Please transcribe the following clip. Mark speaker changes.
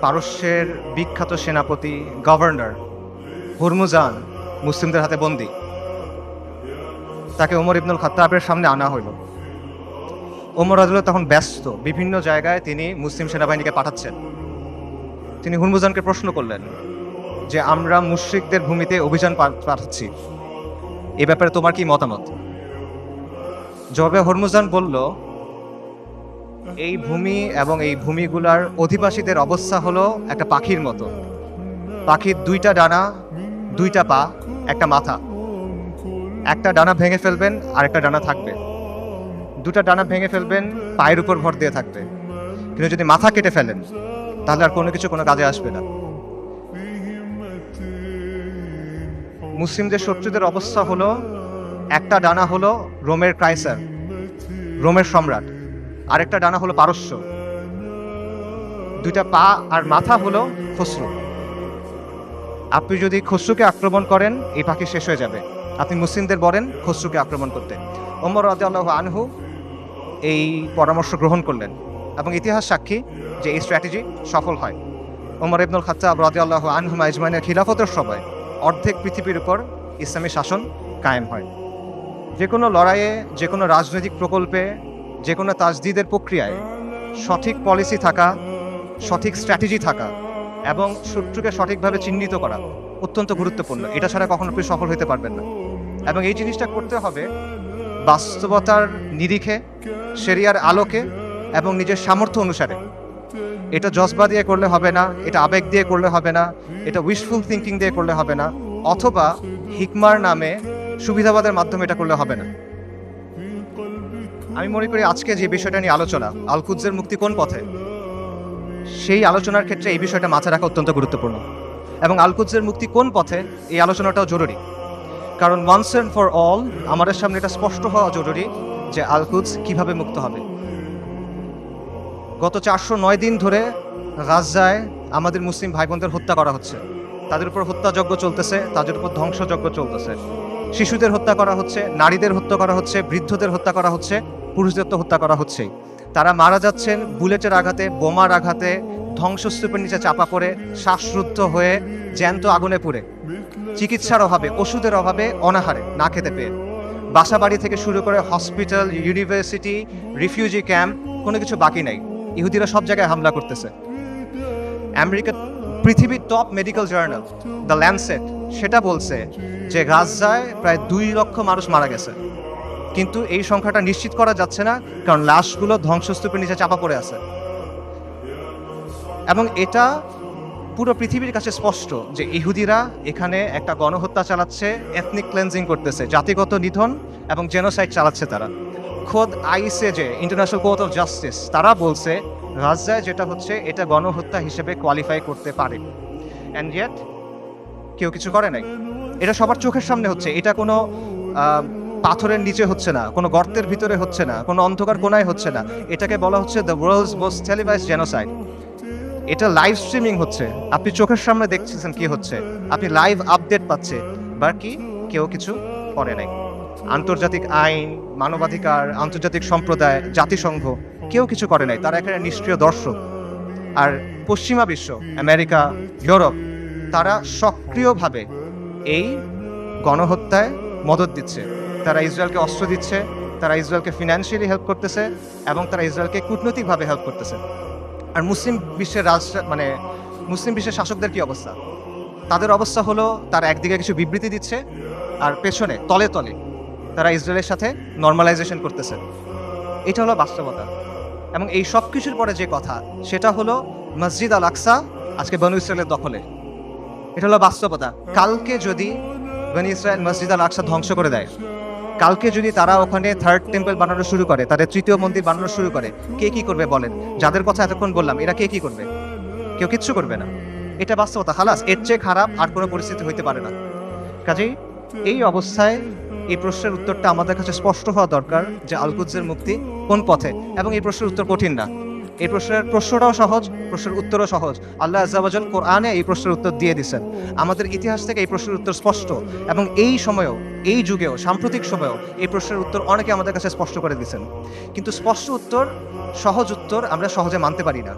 Speaker 1: পারস্যের বিখ্যাত সেনাপতি গভর্নর হুরমুজান মুসলিমদের হাতে বন্দী। তাকে ওমর ইবনুল খাত্তাবের সামনে আনা হইল। ওমর রাদিয়াল্লাহু তখন ব্যস্ত, বিভিন্ন জায়গায় তিনি মুসলিম সেনাবাহিনীকে পাঠাচ্ছেন। তিনি হুরমুজানকে প্রশ্ন করলেন যে আমরা মুশরিকদের ভূমিতে অভিযান পাঠাচ্ছি, এ ব্যাপারে তোমার কি মতামত? জবাবে হুরমুজান বলল, এই ভূমি এবং এই ভূমিগুলার অধিবাসীদের অবস্থা হলো একটা পাখির মতো। পাখির দুইটা ডানা, দুইটা পা, একটা মাথা। একটা ডানা ভেঙে ফেলবেন আর একটা ডানা থাকবে। দুটা ডানা ভেঙে ফেলবেন, পায়ের উপর ভর দিয়ে থাকবে। কিন্তু যদি মাথা কেটে ফেলেন তাহলে আর কোনো কিছু কোনো কাজে আসবে না। মুসলিমদের শত্রুদের অবস্থা হলো একটা ডানা হলো রোমের কাইসার, রোমের সম্রাট, আরেকটা ডানা হলো পারস্য, দুইটা পা আর মাথা হলো খসরু। আপনি যদি খসরুকে আক্রমণ করেন এই পাখি শেষ হয়ে যাবে। আপনি মুসলিমদের বলেন খসরুকে আক্রমণ করতে। ওমর রাদিয়াল্লাহু আনহু এই পরামর্শ গ্রহণ করলেন এবং ইতিহাস সাক্ষী যে এই স্ট্র্যাটেজি সফল হয়। ওমর ইবনুল খাত্তাব রাদিয়াল্লাহু আনহু আজমাইনের খিলাফতের সময় অর্ধেক পৃথিবীর উপর ইসলামী শাসন কায়েম হয়। যে কোনো লড়াইয়ে, যে কোনো রাজনৈতিক প্রকল্পে, যে কোনো তাজদিদের প্রক্রিয়ায় সঠিক পলিসি থাকা, সঠিক স্ট্র্যাটেজি থাকা এবং শত্রুকে সঠিকভাবে চিহ্নিত করা অত্যন্ত গুরুত্বপূর্ণ। এটা ছাড়া কখনো আপনি সফল হতে পারবেন না। এবং এই জিনিসটা করতে হবে বাস্তবতার নিরিখে, শরিয়ার আলোকে এবং নিজের সামর্থ্য অনুসারে। এটা জজবা দিয়ে করলে হবে না, এটা আবেগ দিয়ে করলে হবে না, এটা উইশফুল থিঙ্কিং দিয়ে করলে হবে না, অথবা হিকমার নামে সুবিধাবাদের মাধ্যমে এটা করলে হবে না। আমি মনে করি আজকে যে বিষয়টা নিয়ে আলোচনা, আল কুদসের মুক্তি কোন পথে, সেই আলোচনার ক্ষেত্রে এই বিষয়টা মাথায় রাখা অত্যন্ত গুরুত্বপূর্ণ। এবং আল কুদসের মুক্তি কোন পথে এই আলোচনাটাও জরুরি, কারণ ওয়ান্স অ্যান্ড ফর অল আমাদের সামনে এটা স্পষ্ট হওয়া জরুরি যে আল কুদস কিভাবে মুক্ত হবে। গত 409 দিন ধরে গাজায় আমাদের মুসলিম ভাই বোনদের হত্যা করা হচ্ছে, তাদের উপর হত্যাযজ্ঞ চলতেছে, তাদের উপর ধ্বংসযজ্ঞ চলতেছে। শিশুদের হত্যা করা হচ্ছে, নারীদের হত্যা করা হচ্ছে, বৃদ্ধদের হত্যা করা হচ্ছে, পুরুষদের তো হত্যা করা হচ্ছেই। তারা মারা যাচ্ছেন বুলেটের আঘাতে, বোমার আঘাতে, ধ্বংসস্তূপের নিচে চাপা পড়ে, শ্বাসরুদ্ধ হয়ে, জ্যান্ত আগুনে পুড়ে, চিকিৎসার অভাবে, ওষুধের অভাবে, অনাহারে, না খেতে পেয়ে। বাসা বাড়ি থেকে শুরু করে হসপিটাল, ইউনিভার্সিটি, রিফিউজি ক্যাম্প, কোনো কিছু বাকি নাই। ইহুদিরা সব জায়গায় হামলা করতেছে। আমেরিকা, পৃথিবীর top medical journal the Lancet সেটা বলছে যে গাজায় প্রায় 2 লক্ষ মানুষ মারা গেছে, কিন্তু এই সংখ্যাটা নিশ্চিত করা যাচ্ছে না, কারণ লাশগুলো ধ্বংসস্তূপের নিচে চাপা পড়ে আছে। এবং এটা পুরো পৃথিবীর কাছে স্পষ্ট যে ইহুদিরা এখানে একটা গণহত্যা চালাচ্ছে, এথনিক ক্লেন্সিং করতেছে, জাতিগত নিধন এবং জেনোসাইড চালাচ্ছে তারা। খোদ ICJ, international court of justice, তারা বলছে গাজায় যেটা হচ্ছে এটা গণহত্যা হিসেবে কোয়ালিফাই করতে পারে। অ্যান্ড ইয়েট কেউ কিছু করে নাই। এটা সবার চোখের সামনে হচ্ছে। এটা কোনো পাথরের নিচে হচ্ছে না, কোনো গর্তের ভিতরে হচ্ছে না, কোনো অন্ধকার কোনায় হচ্ছে না। এটাকে বলা হচ্ছে the world's most televised genocide. এটা লাইভ স্ট্রিমিং হচ্ছে, আপনি চোখের সামনে দেখছেন কি হচ্ছে, আপনি লাইভ আপডেট পাচ্ছে, বাকি কেউ কিছু করে নাই। আন্তর্জাতিক আইন, মানবাধিকার, আন্তর্জাতিক সম্প্রদায়, জাতিসংঘ কেউ কিছু করে নাই। তারা এখানে নিষ্ক্রিয় দর্শক। আর পশ্চিমা বিশ্ব, আমেরিকা, ইউরোপ, তারা সক্রিয়ভাবে এই গণহত্যায় মদত দিচ্ছে। তারা ইসরায়েলকে অস্ত্র দিচ্ছে, তারা ইসরায়েলকে ফিনান্সিয়ালি হেল্প করতেছে এবং তারা ইসরায়েলকে কূটনৈতিকভাবে হেল্প করতেছে। আর মুসলিম বিশ্বের মুসলিম বিশ্বের শাসকদের কি অবস্থা? তাদের অবস্থা হলো তারা একদিকে কিছু বিবৃতি দিচ্ছে আর পেছনে তলে তলে তারা ইসরায়েলের সাথে নর্মালাইজেশন করতেছে। এটা হলো বাস্তবতা। এবং এই সব কিছুর পরে যে কথা, সেটা হলো মসজিদ আল আকসা আজকে বনু ইসরায়েলের দখলে। এটা হলো বাস্তবতা। কালকে যদি বনু ইসরায়েল মসজিদ আল আকসা ধ্বংস করে দেয়, কালকে যদি তারা ওখানে থার্ড টেম্পল বানানো শুরু করে, তাদের তৃতীয় মন্দির বানানো শুরু করে, কে কি করবে বলেন? যাদের কথা এতক্ষণ বললাম, এরা কে কি করবে? কেউ কিচ্ছু করবে না। এটা বাস্তবতা। খালাস, এর চেয়ে খারাপ আর কোনো পরিস্থিতি হইতে পারে না। কাজেই এই অবস্থায় এই প্রশ্নের উত্তরটা আমাদের কাছে স্পষ্ট হওয়া দরকার যে আল কুদসের মুক্তি কোন পথে। এবং এই প্রশ্নের উত্তর কঠিন না। এই প্রশ্নটাও সহজ, প্রশ্নের উত্তরও সহজ। আল্লাহ আজ্জা ওয়া জাল কোরআনে এই প্রশ্নের উত্তর দিয়ে দিয়েছেন। আমাদের ইতিহাস থেকে এই প্রশ্নের উত্তর স্পষ্ট, এবং এই সময়েও, এই যুগেও, সাম্প্রতিক সময়েও এই প্রশ্নের উত্তর অনেকে আমাদের কাছে স্পষ্ট করে দিয়েছেন। কিন্তু স্পষ্ট উত্তর, সহজ উত্তর আমরা সহজে মানতে পারি না।